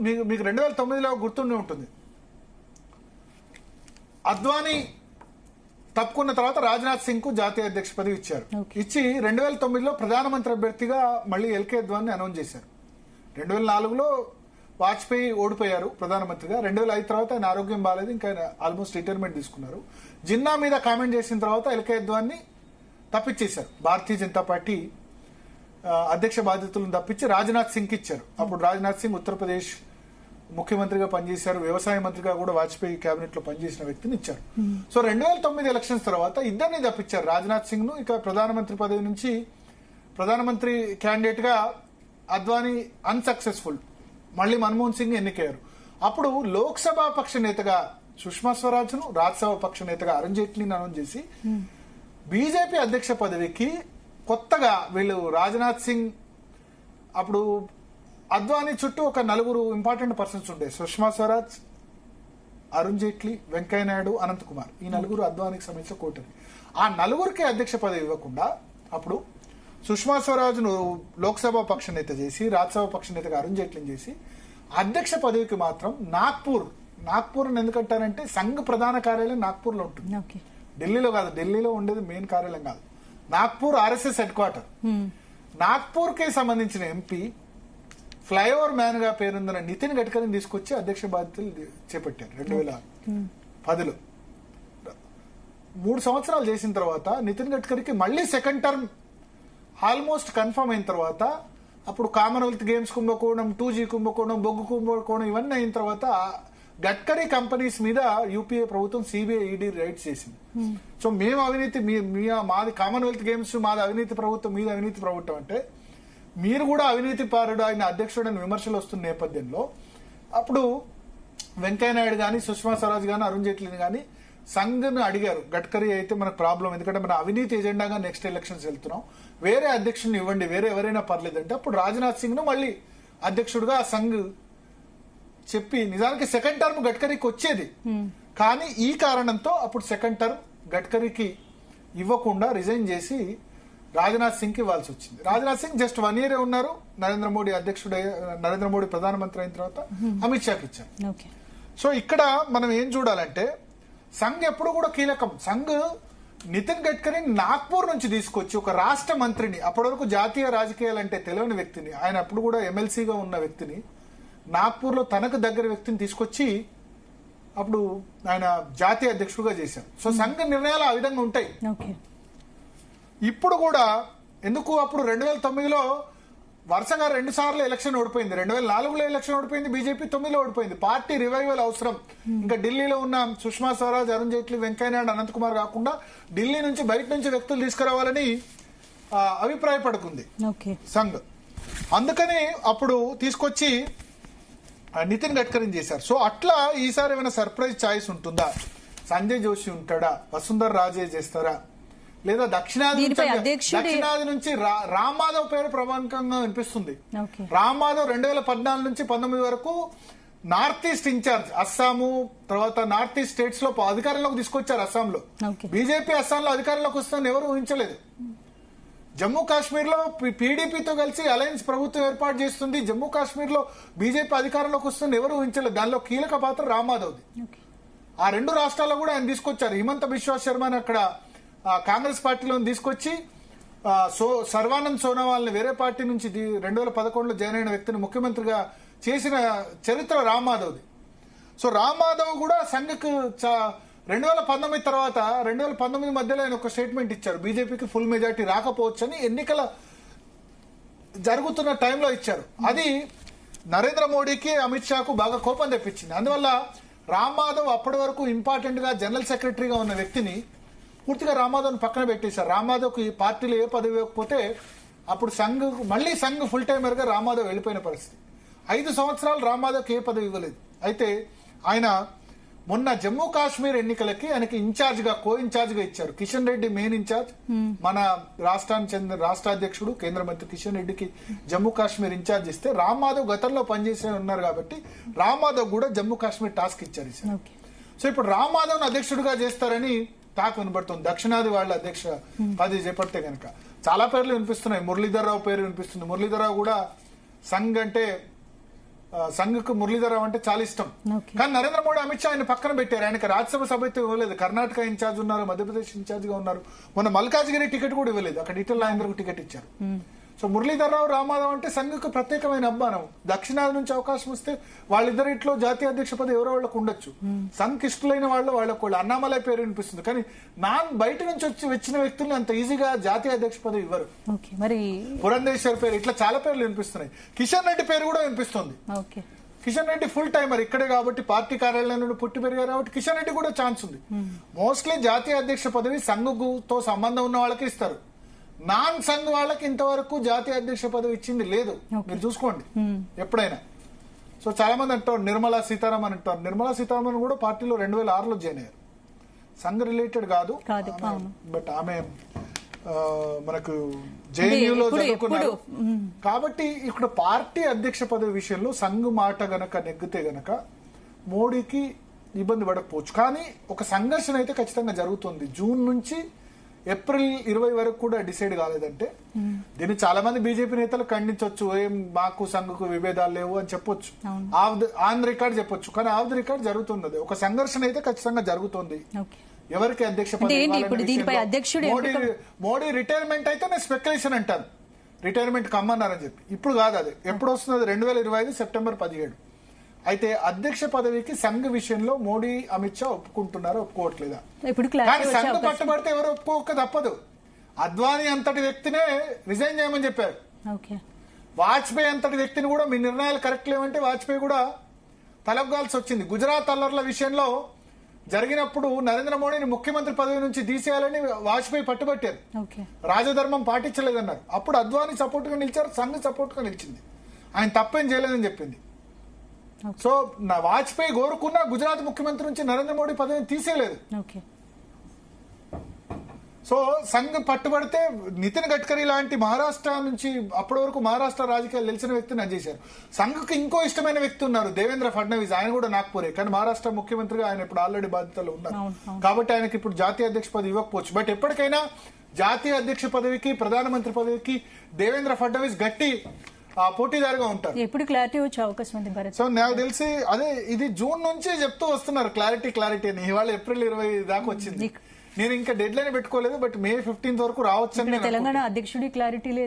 మీకు 2009లో గుర్తుండి ఉంటుంది, అద్వానీ తప్పుకున్న తర్వాత రాజ్నాథ్ సింగ్ కు జాతీయ అధ్యక్ష పదవి ఇచ్చారు. ఇచ్చి 2009లో ప్రధానమంత్రి అభ్యర్థిగా మళ్ళీ ఎల్కే అద్వానీ అనౌన్స్ చేశారు. 2004లో వాజ్పేయి ఓడిపోయారు ప్రధానమంత్రిగా. 2005 తర్వాత ఆయన ఆరోగ్యం బాగాలేదు, ఇంకా ఆయన ఆల్మోస్ట్ రిటైర్మెంట్ తీసుకున్నారు. జిన్నా మీద కామెంట్ చేసిన తర్వాత ఎల్కే అద్వానీ తప్పించేశారు. భారతీయ జనతా పార్టీ అధ్యక్ష బాధ్యతలను తప్పించి రాజ్నాథ్ సింగ్ ఇచ్చారు. అప్పుడు రాజ్నాథ్ సింగ్ ఉత్తరప్రదేశ్ ముఖ్యమంత్రిగా పనిచేశారు, వ్యవసాయ మంత్రిగా కూడా వాజ్పేయి కేబినెట్ లో పనిచేసిన వ్యక్తిని ఇచ్చారు. సో 2009 ఎలక్షన్స్ తర్వాత ఇద్దరిని తప్పించారు, రాజ్నాథ్ సింగ్ ను. ఇక ప్రధానమంత్రి పదవి నుంచి ప్రధానమంత్రి క్యాండిడేట్ గా అద్వానీ అన్సక్సెస్ఫుల్, మళ్ళీ మన్మోహన్ సింగ్ ఎన్నికయ్యారు. అప్పుడు లోక్సభ పక్ష నేతగా సుష్మా స్వరాజ్ ను, రాజ్యసభ పక్ష నేతగా అరుణ్ జైట్లీని అనౌన్స్ చేసి బీజేపీ అధ్యక్ష పదవికి కొత్తగా వీళ్ళు రాజ్నాథ్ సింగ్, అప్పుడు అద్వానీ చుట్టూ ఒక 4 ఇంపార్టెంట్ పర్సన్స్ ఉండే, సుష్మా స్వరాజ్, అరుణ్ జైట్లీ, వెంకయ్య నాయుడు, అనంత్ కుమార్. ఈ 4 అద్వానీకి సంబంధించిన కూటమి. ఆ 4కి అధ్యక్ష పదవి ఇవ్వకుండా అప్పుడు సుష్మా స్వరాజ్ ను లోక్సభ పక్ష నేత చేసి, రాజ్యసభ పక్ష నేతగా అరుణ్ జైట్లీని చేసి, అధ్యక్ష పదవికి మాత్రం నాగ్పూర్ ఎందుకంటారంటే సంఘ్ ప్రధాన కార్యాలయం నాగ్పూర్ లో ఉంటుంది, ఢిల్లీలో కాదు. ఢిల్లీలో ఉండేది మెయిన్ కార్యాలయం కాదు, Nagpur RSS head quarter. Nagpur కి సంబంధించిన ఎంపీ ఫ్లైఓవర్ మ్యాన్ గా పేరొందిన నితిన్ గడ్కరీని తీసుకొచ్చి అధ్యక్ష బాధ్యతలు చేపట్టారు 2010లో. 3 సంవత్సరాలు చేసిన తర్వాత నితిన్ గడ్కరీకి మళ్ళీ సెకండ్ టర్మ్ ఆల్మోస్ట్ కన్ఫర్మ్ అయిన తర్వాత, అప్పుడు కామన్వెల్త్ గేమ్స్ కుంభకోణం, 2G కుంభకోణం, బొగ్గు కుంభకోణం ఇవన్నీ అయిన తర్వాత గడ్కరీ కంపెనీస్ మీద యూపీఏ ప్రభుత్వం సిబిఐ ఈడీ రైడ్స్ చేసింది. సో మేము అవినీతి, మాది కామన్వెల్త్ గేమ్స్, మాది అవినీతి ప్రభుత్వం, మీది అవినీతి ప్రభుత్వం అంటే మీరు కూడా అవినీతి పారుడు ఆయన అధ్యక్షుడని విమర్శలు వస్తున్న నేపథ్యంలో అప్పుడు వెంకయ్య నాయుడు గాని, సుష్మా స్వరాజ్ గాని, అరుణ్ జైట్లీని గాని సంఘ్ను అడిగారు, గడ్కరీ అయితే మనకు ప్రాబ్లం, ఎందుకంటే మన అవినీతి ఎజెండాగా నెక్స్ట్ ఎలక్షన్స్ వెళ్తున్నాం, వేరే అధ్యక్షుడిని ఇవ్వండి, వేరే ఎవరైనా పర్లేదంటే అప్పుడు రాజ్నాథ్ సింగ్ ను మళ్ళీ అధ్యక్షుడిగా సంఘ్ చెప్పి, నిజానికి సెకండ్ టర్మ్ గడ్కరీకి వచ్చేది, కానీ ఈ కారణంతో అప్పుడు సెకండ్ టర్మ్ గడ్కరీకి ఇవ్వకుండా రిజైన్ చేసి రాజ్నాథ్ సింగ్ కి ఇవ్వాల్సి వచ్చింది. రాజ్నాథ్ సింగ్ జస్ట్ 1 year ఉన్నారు. నరేంద్ర మోడీ ప్రధానమంత్రి అయిన తర్వాత అమిత్ షాకి ఇచ్చారు. సో ఇక్కడ మనం ఏం చూడాలంటే సంఘ్ ఎప్పుడు కూడా కీలకం. సంఘ్ నితిన్ గడ్కరీని నాగ్పూర్ నుంచి తీసుకొచ్చి ఒక రాష్ట్ర మంత్రిని, అప్పటి వరకు జాతీయ రాజకీయాలంటే తెలియని వ్యక్తిని, ఆయన అప్పుడు కూడా ఎమ్మెల్సీగా ఉన్న వ్యక్తిని, నాగ్పూర్ లో తనకు దగ్గర వ్యక్తిని తీసుకొచ్చి అప్పుడు ఆయన జాతీయ అధ్యక్షుడుగా చేశారు. సో సంఘ నిర్ణయాలు ఆ విధంగా ఉంటాయి. ఇప్పుడు కూడా ఎందుకు, అప్పుడు 2009లో వరుసగా 2 సార్లు ఎలక్షన్ ఓడిపోయింది. 2004లో ఎలక్షన్ ఓడిపోయింది బీజేపీ, 9లో ఓడిపోయింది. పార్టీ రివైవల్ అవసరం. ఇంకా ఢిల్లీలో ఉన్న సుష్మా స్వరాజ్, అరుణ్ జైట్లీ, వెంకయ్య నాయుడు, అనంత్ కుమార్ కాకుండా ఢిల్లీ నుంచి బయట నుంచి వ్యక్తులు తీసుకురావాలని అభిప్రాయపడుకుంది సంఘ్. అందుకని అప్పుడు తీసుకొచ్చి నితిన్ గడ్కరీని చేశారు. సో అట్లా ఈసారి ఏమైనా సర్ప్రైజ్ ఛాయిస్ ఉంటుందా? సంజయ్ జోషి ఉంటాడా, వసుంధర రాజే చేస్తారా, లేదా దక్షిణాది నుంచి రామ్ మాధవ్ పేరు ప్రమాణకంగా వినిపిస్తుంది. రామ్ మాధవ్ 2014 నుంచి 19 వరకు నార్త్ ఈస్ట్ ఇన్ఛార్జ్, అస్సాము తర్వాత నార్త్ ఈస్ట్ స్టేట్స్ లో అధికారంలోకి తీసుకొచ్చారు. అస్సాంలో బీజేపీ అస్సాంలో అధికారంలోకి వస్తుందని ఎవరు ఊహించలేదు. జమ్మూ కాశ్మీర్ లో పీడీపీతో కలిసి అలయన్స్ ప్రభుత్వం ఏర్పాటు చేస్తుంది, జమ్మూ కాశ్మీర్ లో బీజేపీ అధికారంలోకి వస్తుంది ఎవరు ఊహించలేదు. దానిలో కీలక పాత్ర రామ్ మాధవ్ది. ఆ 2 రాష్ట్రాల్లో కూడా ఆయన తీసుకొచ్చారు. హిమంత బిశ్వా శర్మని అక్కడ కాంగ్రెస్ పార్టీలో తీసుకొచ్చి సర్వానంద్ సోనోవాల్ని వేరే పార్టీ నుంచి 2011లో జాయిన్ అయిన వ్యక్తిని ముఖ్యమంత్రిగా చేసిన చరిత్ర రామ్ మాధవ్ది. సో రామ్ మాధవ్ కూడా సంఘకు 2019 తర్వాత 2019 మధ్యలో ఆయన ఒక స్టేట్మెంట్ ఇచ్చారు, బీజేపీకి ఫుల్ మెజార్టీ రాకపోవచ్చని ఎన్నికల జరుగుతున్న టైంలో ఇచ్చారు. అది నరేంద్ర మోడీకి, అమిత్ షాకు బాగా కోపం తెప్పించింది. అందువల్ల రామ్ మాధవ్ అప్పటి వరకు ఇంపార్టెంట్ గా జనరల్ సెక్రటరీగా ఉన్న వ్యక్తిని పూర్తిగా రామ్ మాధవ్ పక్కన పెట్టేశారు. రామ్ మాధవ్ కి పార్టీలో ఏ పదవి ఇవ్వకపోతే అప్పుడు మళ్ళీ సంఘ్ ఫుల్ టైమర్ గా రామ్ మాధవ్ వెళ్లిపోయిన పరిస్థితి. 5 సంవత్సరాలు రామ్ మాధవ్ కి ఏ పదవి ఇవ్వలేదు. అయితే ఆయన మొన్న జమ్మూ కాశ్మీర్ ఎన్నికలకి ఆయనకి ఇన్ఛార్జ్ గా, కో ఇన్ఛార్జ్ గా ఇచ్చారు. కిషన్ రెడ్డి మెయిన్ ఇన్ఛార్జ్, మన రాష్ట్రానికి చెందిన రాష్ట్ర అధ్యక్షుడు కేంద్ర మంత్రి కిషన్ రెడ్డికి జమ్మూ కాశ్మీర్ ఇన్ఛార్జ్ ఇస్తే, రామ్ మాధవ్ గతంలో పనిచేసే ఉన్నారు కాబట్టి రామ్ మాధవ్ కూడా జమ్మూ కాశ్మీర్ టాస్క్ ఇచ్చారు. సో ఇప్పుడు రామ్ మాధవ్ అధ్యక్షుడిగా చేస్తారని టాక్ వినబడుతుంది. దక్షిణాది వాళ్ళ అధ్యక్ష పదవి చేపడితే కనుక చాలా పేర్లు వినిపిస్తున్నాయి. మురళీధర్ రావు పేరు వినిపిస్తుంది. మురళీధర్ రావు కూడా సంఘ్ అంటే సంఘకు మురళీధర్ రావు అంటే చాలా ఇష్టం. కానీ నరేంద్ర మోడీ అమిత్ షా ఆయన పక్కన పెట్టారు. ఆయనకి రాజ్యసభ సభ్యత్వం ఇవ్వలేదు. కర్ణాటక ఇన్ఛార్జ్ ఉన్నారు, మధ్యప్రదేశ్ ఇన్ఛార్జ్ గా ఉన్నారు. మొన్న మల్కాజ్గిరి టికెట్ కూడా ఇవ్వలేదు. అక్కడ ఈటెల రాజేందర్కు టికెట్ ఇచ్చారు. సో మురళీధర్ రావు, రామారావు అంటే సంఘకు ప్రత్యేకమైన అభిమానం. దక్షిణాది నుంచి అవకాశం వస్తే వాళ్ళిద్దరిట్లో జాతీయ అధ్యక్ష పదవి ఎవరో వాళ్ళకు ఉండొచ్చు. సంఘ్ ఇష్టలైన వాళ్ళకు అన్నామలై పేరు వినిపిస్తుంది. కానీ బయట నుంచి వచ్చిన వ్యక్తుల్ని అంత ఈజీగా జాతీయ అధ్యక్ష పదవి ఇవ్వరు. మరి పురంధేశ్వర్ పేరు, ఇట్లా చాలా పేర్లు వినిపిస్తున్నాయి. కిషన్ రెడ్డి పేరు కూడా వినిపిస్తుంది. కిషన్ రెడ్డి ఫుల్ టైమర్ ఇక్కడే కాబట్టి, పార్టీ కార్యాలయం నుండి పుట్టి పెరిగారు కాబట్టి కిషన్ రెడ్డి కూడా ఛాన్స్ ఉంది. మోస్ట్లీ జాతీయ అధ్యక్ష పదవి సంఘతో సంబంధం ఉన్న వాళ్ళకి ఇస్తారు. నాన్ సంఘ్ వాళ్ళకి ఇంతవరకు జాతీయ అధ్యక్ష పదవి ఇచ్చింది లేదు. మీరు చూసుకోండి ఎప్పుడైనా. సో చాలా మంది అంటారు నిర్మలా సీతారామన్ అంటారు. నిర్మలా సీతారామన్ కూడా పార్టీలో 2006లో జాయిన్ అయ్యారు. సంఘ్ రిలేటెడ్ కాదు, బట్ ఆమె మనకు జేఎన్యూలో చదువుకున్నారు. కాబట్టి ఇక్కడ పార్టీ అధ్యక్ష పదవి విషయంలో సంఘ్ మాట గనక నెగ్గితే గనక మోడీకి ఇబ్బంది పడకపోవచ్చు. కానీ ఒక సంఘర్షణ అయితే ఖచ్చితంగా జరుగుతుంది. జూన్ నుంచి ఏప్రిల్ 20 వరకు కూడా డిసైడ్ కాలేదంటే దీన్ని చాలా మంది బీజేపీ నేతలు ఖండించవచ్చు. ఏం మాకు సంఘకు విభేదాలు లేవు అని చెప్పొచ్చు, ఆన్ రికార్డ్ చెప్పొచ్చు. కానీ ఆఫ్ ది రికార్డ్ జరుగుతుంది. ఒక సంఘర్షణ అయితే ఖచ్చితంగా జరుగుతుంది. ఎవరికి అధ్యక్ష పదవి, మోడీ రిటైర్మెంట్ అయితే నేను స్పెక్యులేషన్ అంటాను. రిటైర్మెంట్ కమ్మన్నారని చెప్పి. ఇప్పుడు కాదు, అది ఎప్పుడు వస్తున్నది 2025 సెప్టెంబర్ 17. అయితే అధ్యక్ష పదవికి సంఘ విషయంలో మోడీ అమిత్ షా ఒప్పుకుంటున్నారా ఒప్పుకోవట్లేదా? కానీ సంఘ పట్టుబడితే ఎవరు ఒప్పుకోక తప్పదు. అద్వానీ అంతటి వ్యక్తినే రిజైన్ చేయమని చెప్పారు. వాజ్పేయి అంతటి వ్యక్తిని కూడా మీ నిర్ణయాలు కరెక్ట్ లేవంటే వాజ్పేయి కూడా తలగ్గాల్సి వచ్చింది. గుజరాత్ అల్లర్ల విషయంలో జరిగినప్పుడు నరేంద్ర మోడీని ముఖ్యమంత్రి పదవి నుంచి తీసేయాలని వాజ్పేయి పట్టుబట్టారు. రాజధర్మం పాటించలేదన్నారు. అప్పుడు అద్వానీ సపోర్ట్ గా నిలిచారు, సంఘ్ సపోర్ట్ గా నిలిచింది. ఆయన తప్పేం చేయలేదని చెప్పింది. సో నా వాజ్పేయి కోరుకున్న గుజరాత్ ముఖ్యమంత్రి నుంచి నరేంద్ర మోడీ పదవిని తీసేయలేదు. సో సంఘ్ పట్టుబడితే నితిన్ గడ్కరీ లాంటి మహారాష్ట్ర నుంచి అప్పటి వరకు మహారాష్ట్ర రాజకీయాలు తెలిసిన వ్యక్తిని చేశారు. సంఘ్కి ఇంకో ఇష్టమైన వ్యక్తి ఉన్నారు, దేవేంద్ర ఫడ్నవీస్. ఆయన కూడా నాగ్పూరే, కానీ మహారాష్ట్ర ముఖ్యమంత్రిగా ఆయన ఇప్పుడు ఆల్రెడీ బాధ్యతలు ఉన్నారు. కాబట్టి ఆయనకి ఇప్పుడు జాతీయ అధ్యక్ష పదవి ఇవ్వకపోవచ్చు. బట్ ఎప్పటికైనా జాతీయ అధ్యక్ష పదవికి, ప్రధానమంత్రి పదవికి దేవేంద్ర ఫడ్నవీస్ గట్టి పోటీదారుగా ఉంటారు. ఎప్పుడు క్లారిటీ వచ్చే అవకాశం ఉంది భరత్? సో నాకు తెలిసి అదే ఇది జూన్ నుంచి చెప్తూ వస్తున్నారు క్లారిటీ అని. ఇవాళ ఏప్రిల్ 20 దాకా వచ్చింది. నేను ఇంకా డెడ్ లైన్ పెట్టుకోలేదు, బట్ మే 15 వరకు రావచ్చు. తెలంగాణ అధ్యక్షుడి క్లారిటీ లేదు.